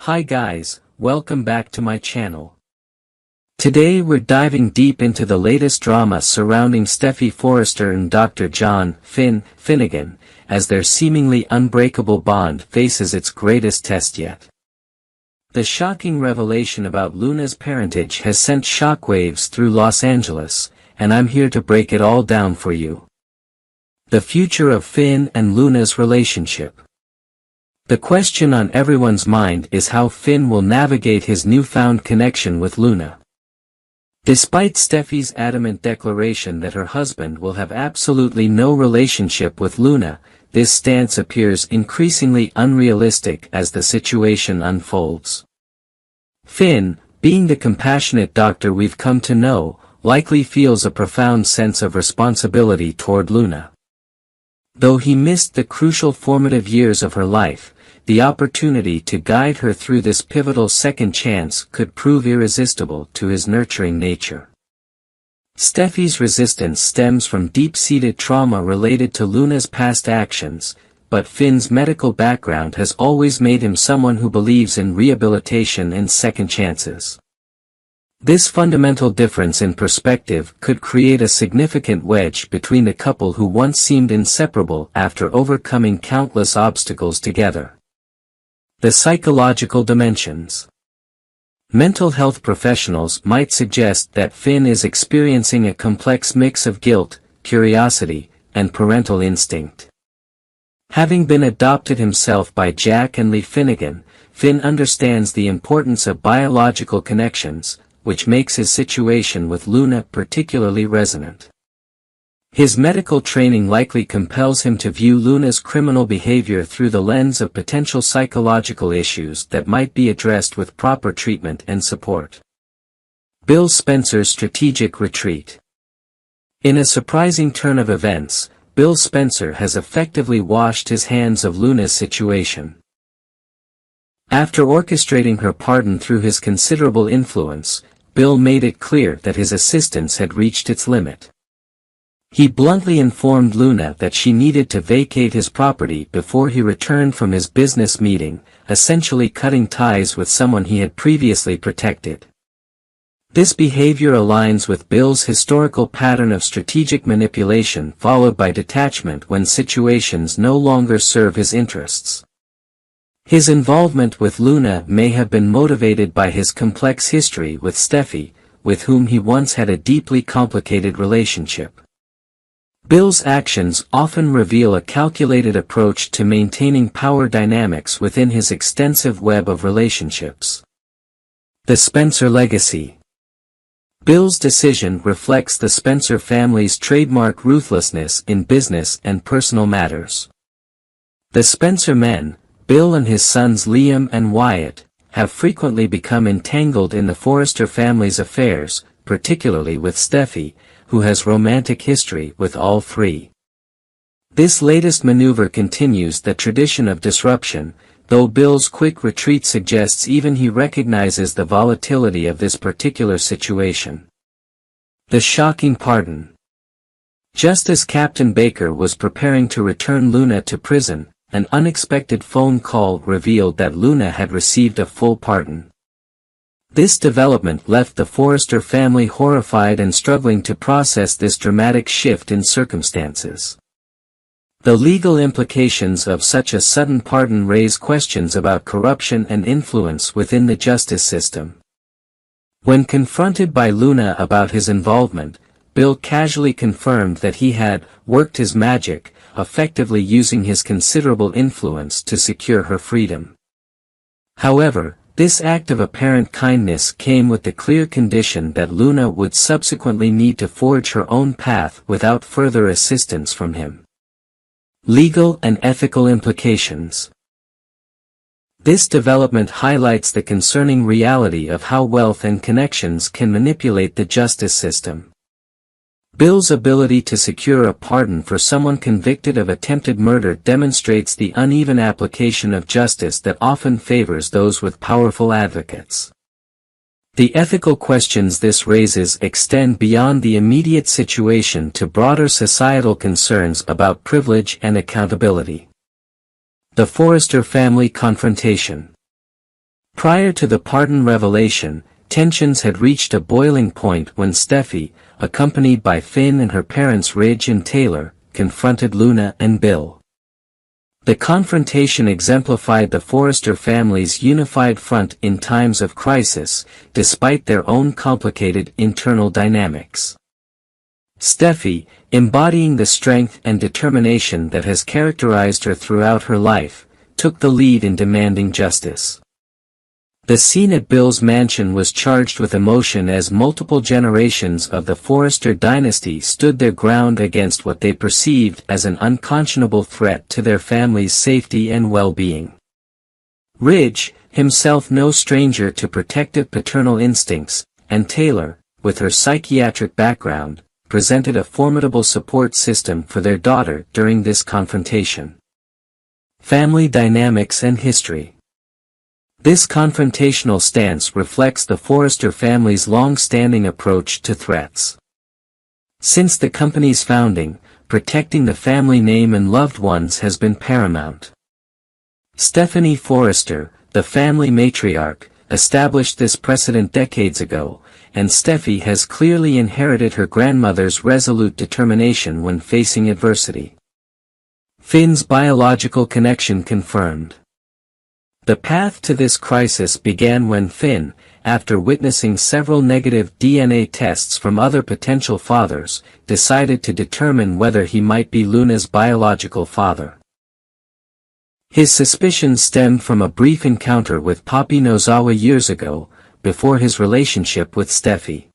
Hi guys, welcome back to my channel. Today we're diving deep into the latest drama surrounding Steffy Forrester and Dr. John Finnegan, as their seemingly unbreakable bond faces its greatest test yet. The shocking revelation about Luna's parentage has sent shockwaves through Los Angeles, and I'm here to break it all down for you. The future of Finn and Luna's relationship. The question on everyone's mind is how Finn will navigate his newfound connection with Luna. Despite Steffy's adamant declaration that her husband will have absolutely no relationship with Luna, this stance appears increasingly unrealistic as the situation unfolds. Finn, being the compassionate doctor we've come to know, likely feels a profound sense of responsibility toward Luna. Though he missed the crucial formative years of her life, the opportunity to guide her through this pivotal second chance could prove irresistible to his nurturing nature. Steffy's resistance stems from deep-seated trauma related to Luna's past actions, but Finn's medical background has always made him someone who believes in rehabilitation and second chances. This fundamental difference in perspective could create a significant wedge between the couple who once seemed inseparable after overcoming countless obstacles together. The psychological dimensions. Mental health professionals might suggest that Finn is experiencing a complex mix of guilt, curiosity, and parental instinct. Having been adopted himself by Jack and Lee Finnegan, Finn understands the importance of biological connections, which makes his situation with Luna particularly resonant. His medical training likely compels him to view Luna's criminal behavior through the lens of potential psychological issues that might be addressed with proper treatment and support. Bill Spencer's strategic retreat. In a surprising turn of events, Bill Spencer has effectively washed his hands of Luna's situation. After orchestrating her pardon through his considerable influence, Bill made it clear that his assistance had reached its limit. He bluntly informed Luna that she needed to vacate his property before he returned from his business meeting, essentially cutting ties with someone he had previously protected. This behavior aligns with Bill's historical pattern of strategic manipulation followed by detachment when situations no longer serve his interests. His involvement with Luna may have been motivated by his complex history with Steffy, with whom he once had a deeply complicated relationship. Bill's actions often reveal a calculated approach to maintaining power dynamics within his extensive web of relationships. The Spencer legacy. Bill's decision reflects the Spencer family's trademark ruthlessness in business and personal matters. The Spencer men, Bill and his sons Liam and Wyatt, have frequently become entangled in the Forrester family's affairs, particularly with Steffy, who has romantic history with all three. This latest maneuver continues the tradition of disruption, though Bill's quick retreat suggests even he recognizes the volatility of this particular situation. The shocking pardon. Just as Captain Baker was preparing to return Luna to prison, an unexpected phone call revealed that Luna had received a full pardon. This development left the Forrester family horrified and struggling to process this dramatic shift in circumstances. The legal implications of such a sudden pardon raise questions about corruption and influence within the justice system. When confronted by Luna about his involvement, Bill casually confirmed that he had worked his magic, effectively using his considerable influence to secure her freedom. However, this act of apparent kindness came with the clear condition that Luna would subsequently need to forge her own path without further assistance from him. Legal and ethical implications. This development highlights the concerning reality of how wealth and connections can manipulate the justice system. Bill's ability to secure a pardon for someone convicted of attempted murder demonstrates the uneven application of justice that often favors those with powerful advocates. The ethical questions this raises extend beyond the immediate situation to broader societal concerns about privilege and accountability. The Forrester family confrontation. Prior to the pardon revelation, tensions had reached a boiling point when Steffy, accompanied by Finn and her parents Ridge and Taylor, confronted Luna and Bill. The confrontation exemplified the Forrester family's unified front in times of crisis, despite their own complicated internal dynamics. Steffy, embodying the strength and determination that has characterized her throughout her life, took the lead in demanding justice. The scene at Bill's mansion was charged with emotion as multiple generations of the Forrester dynasty stood their ground against what they perceived as an unconscionable threat to their family's safety and well-being. Ridge, himself no stranger to protective paternal instincts, and Taylor, with her psychiatric background, presented a formidable support system for their daughter during this confrontation. Family dynamics and history. This confrontational stance reflects the Forrester family's long-standing approach to threats. Since the company's founding, protecting the family name and loved ones has been paramount. Stephanie Forrester, the family matriarch, established this precedent decades ago, and Steffy has clearly inherited her grandmother's resolute determination when facing adversity. Finn's biological connection confirmed. The path to this crisis began when Finn, after witnessing several negative DNA tests from other potential fathers, decided to determine whether he might be Luna's biological father. His suspicions stemmed from a brief encounter with Papi Nozawa years ago, before his relationship with Steffy.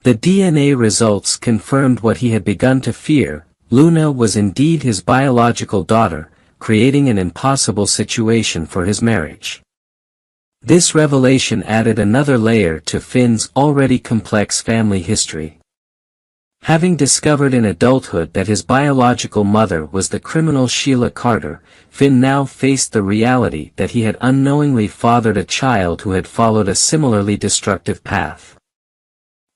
The DNA results confirmed what he had begun to fear: Luna was indeed his biological daughter, creating an impossible situation for his marriage. This revelation added another layer to Finn's already complex family history. Having discovered in adulthood that his biological mother was the criminal Sheila Carter, Finn now faced the reality that he had unknowingly fathered a child who had followed a similarly destructive path.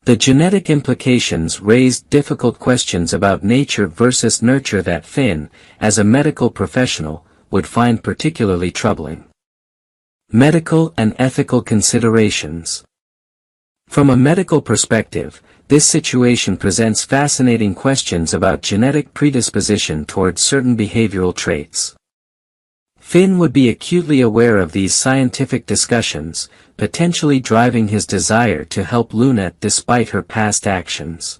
The genetic implications raised difficult questions about nature versus nurture that Finn, as a medical professional, would find particularly troubling. Medical and ethical considerations. From a medical perspective, this situation presents fascinating questions about genetic predisposition towards certain behavioral traits. Finn would be acutely aware of these scientific discussions, potentially driving his desire to help Luna despite her past actions.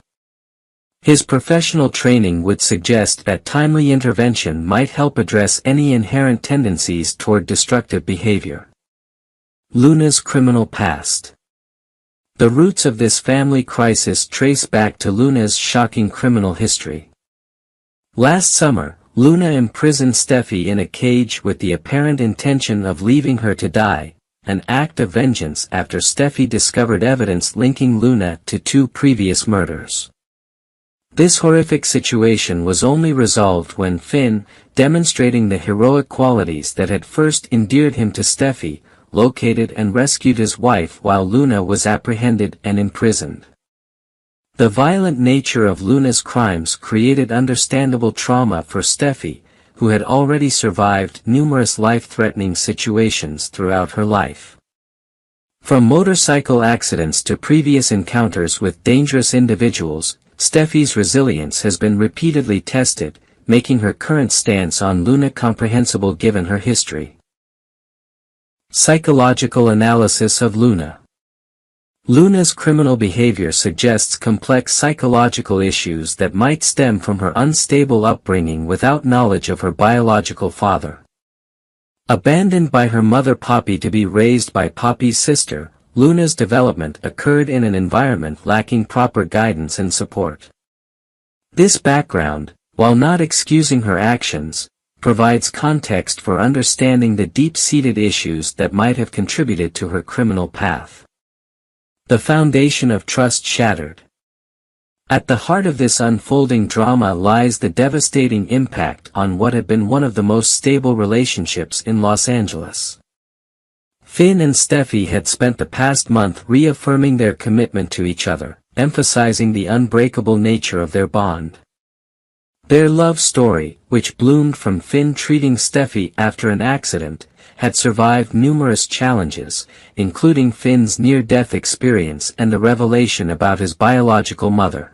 His professional training would suggest that timely intervention might help address any inherent tendencies toward destructive behavior. Luna's criminal past. The roots of this family crisis trace back to Luna's shocking criminal history. Last summer, Luna imprisoned Steffy in a cage with the apparent intention of leaving her to die, an act of vengeance after Steffy discovered evidence linking Luna to 2 previous murders. This horrific situation was only resolved when Finn, demonstrating the heroic qualities that had first endeared him to Steffy, located and rescued his wife while Luna was apprehended and imprisoned. The violent nature of Luna's crimes created understandable trauma for Steffy, who had already survived numerous life-threatening situations throughout her life. From motorcycle accidents to previous encounters with dangerous individuals, Steffy's resilience has been repeatedly tested, making her current stance on Luna comprehensible given her history. Psychological analysis of Luna. Luna's criminal behavior suggests complex psychological issues that might stem from her unstable upbringing without knowledge of her biological father. Abandoned by her mother Papi to be raised by Papi's sister, Luna's development occurred in an environment lacking proper guidance and support. This background, while not excusing her actions, provides context for understanding the deep-seated issues that might have contributed to her criminal path. The foundation of trust shattered. At the heart of this unfolding drama lies the devastating impact on what had been one of the most stable relationships in Los Angeles. Finn and Steffy had spent the past month reaffirming their commitment to each other, emphasizing the unbreakable nature of their bond. Their love story, which bloomed from Finn treating Steffy after an accident, had survived numerous challenges, including Finn's near-death experience and the revelation about his biological mother.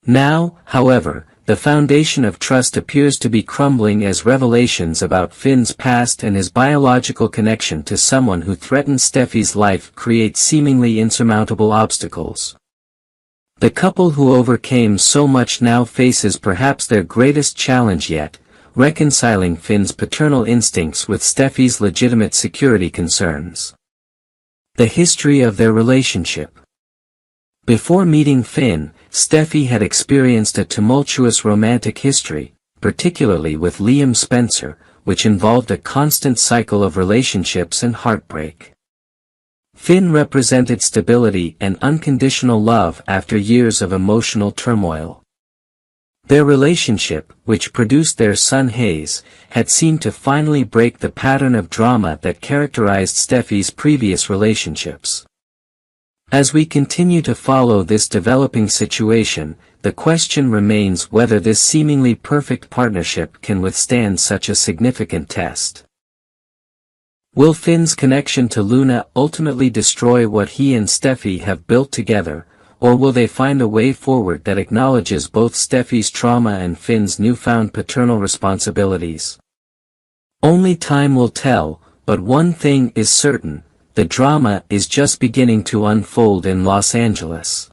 Now, however, the foundation of trust appears to be crumbling as revelations about Finn's past and his biological connection to someone who threatened Steffy's life create seemingly insurmountable obstacles. The couple who overcame so much now faces perhaps their greatest challenge yet, reconciling Finn's paternal instincts with Steffy's legitimate security concerns. The history of their relationship. Before meeting Finn, Steffy had experienced a tumultuous romantic history, particularly with Liam Spencer, which involved a constant cycle of relationships and heartbreak. Finn represented stability and unconditional love after years of emotional turmoil. Their relationship, which produced their son Hayes, had seemed to finally break the pattern of drama that characterized Steffy's previous relationships. As we continue to follow this developing situation, the question remains whether this seemingly perfect partnership can withstand such a significant test. Will Finn's connection to Luna ultimately destroy what he and Steffy have built together, or will they find a way forward that acknowledges both Steffy's trauma and Finn's newfound paternal responsibilities? Only time will tell, but one thing is certain. The drama is just beginning to unfold in Los Angeles.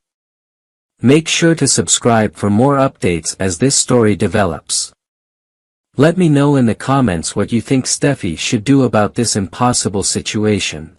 Make sure to subscribe for more updates as this story develops. Let me know in the comments what you think Steffy should do about this impossible situation.